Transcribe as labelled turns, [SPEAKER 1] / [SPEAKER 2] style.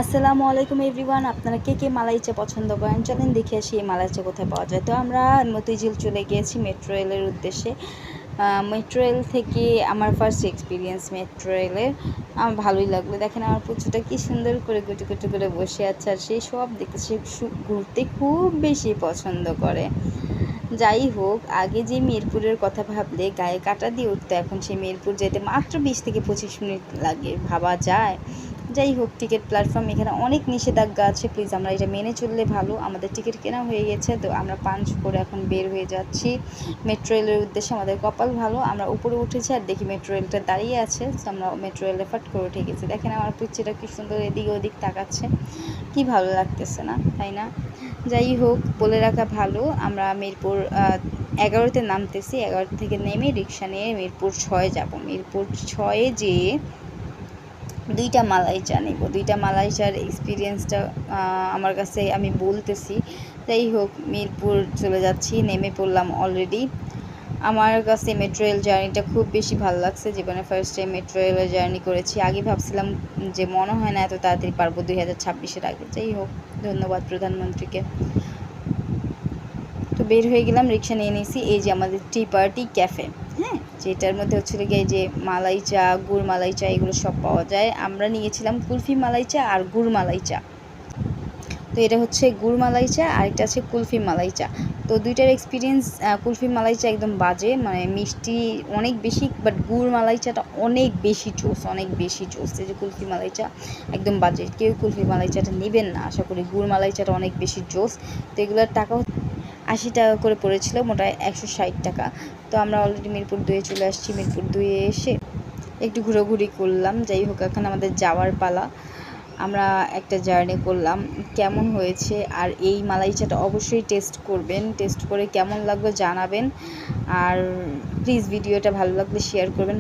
[SPEAKER 1] আসসালামু আলাইকুম এভরিওয়ান। আপনারা কে কে মালাই চা পছন্দ করেন? চলেন দেখে আসি এই মালাই চা কোথায় পাওয়া যায়। তো আমরা মতিঝিল চলে গিয়েছি মেট্রো রেলের উদ্দেশ্যে। মেট্রো রেল থেকে আমার ফার্স্ট এক্সপিরিয়েন্স মেট্রো রেলের। আমার ভালোই লাগলো। দেখেন আমার পুচুটা কি সুন্দর করে গুটি গুটি করে বসে আছে, আর সেই সব দেখতে সে ঘুরতে খুব বেশি পছন্দ করে। যাই হোক, আগে যে মিরপুরের কথা ভাবলে গায়ে কাঁটা দিয়ে উঠতো, এখন সেই মিরপুর যেতে মাত্র 20 থেকে 25 মিনিট লাগে, ভাবা যায়? যাই হোক, টিকিট প্ল্যাটফর্ম এখানে অনেক নিষেধাজ্ঞা আছে, প্লিজ আমরা এটা মেনে চললে ভালো। আমাদের টিকিট কেনা হয়ে গেছে, তো আমরা পাঞ্চ করে এখন বের হয়ে যাচ্ছি মেট্রো রেলের উদ্দেশ্যে। আমাদের কপাল ভালো, আমরা উপরে উঠেছি আর দেখি মেট্রো রেলটা দাঁড়িয়ে আছে, তো আমরা মেট্রো রেলে ফাট করে উঠে গেছি। দেখেন আমার পুচ্ছিটা কি সুন্দর এদিক ওদিক তাকাচ্ছে, কি ভালো লাগতেছে না, তাই না? যাই হোক, বলে রাখা ভালো, আমরা মিরপুর 11তে নামতেছি। 11 থেকে নেমে রিক্সা নিয়ে মিরপুর 6 যাব। মিরপুর 6-এ যেয়ে 2টা মালাই চা নেব। 2টা মালাই চার এক্সপিরিয়েন্সটা আমার কাছে আমি বলতেছি। যাই হোক, মিরপুর চলে যাচ্ছি, নেমে পড়লাম অলরেডি। আমার কাছে মেট্রো রেল জার্নিটা খুব বেশি ভালো লাগছে। জীবনে ফার্স্ট টাইম মেট্রো রেলের জার্নি করেছি। আগে ভাবছিলাম যে মনে হয় না এত তাড়াতাড়ি পারবো 2026-এর আগে। যাই হোক, ধন্যবাদ প্রধানমন্ত্রীকে। তো বের হয়ে গেলাম, রিক্সা নিয়ে নিয়েছি। এই যে আমাদের টি পার্টি ক্যাফে, হ্যাঁ, যেটার মধ্যে হচ্ছিল গিয়ে যে মালাই চা, গুড় মালাই চা, এগুলো সব পাওয়া যায়। আমরা নিয়েছিলাম কুলফি মালাই চা আর গুড় মালাই চা। তো এটা হচ্ছে গুড় মালাই চা আর এটা আছে কুলফি মালাই চা। তো দুইটার এক্সপিরিয়েন্স, কুলফি মালাই চা একদম বাজে, মানে মিষ্টি অনেক বেশি, বাট গুড় মালাই চাটা অনেক বেশি জোস, অনেক বেশি জোস। এই যে কুলফি মালাই চা একদম বাজে, কেউ কুলফি মালাই চাটা নেবেন না, আশা করি। গুড় মালাই চাটা অনেক বেশি জোস। তো এগুলোর টাকা 80 টাকা করে পড়েছিল, মোটায় 160 টাকা। তো আমরা অলরেডি মিরপুর 2-এ চলে আসছি। মিরপুর 2-এ এসে একটু ঘোরাঘুরি করলাম। যাই হোক, এখন আমাদের যাওয়ার পালা। আমরা একটা জার্নি করলাম, কেমন হয়েছে। আর এই মালাই চাটা অবশ্যই টেস্ট করবেন, টেস্ট করে কেমন লাগবে জানাবেন। আর প্লিজ ভিডিওটা ভালো লাগলে শেয়ার করবেন।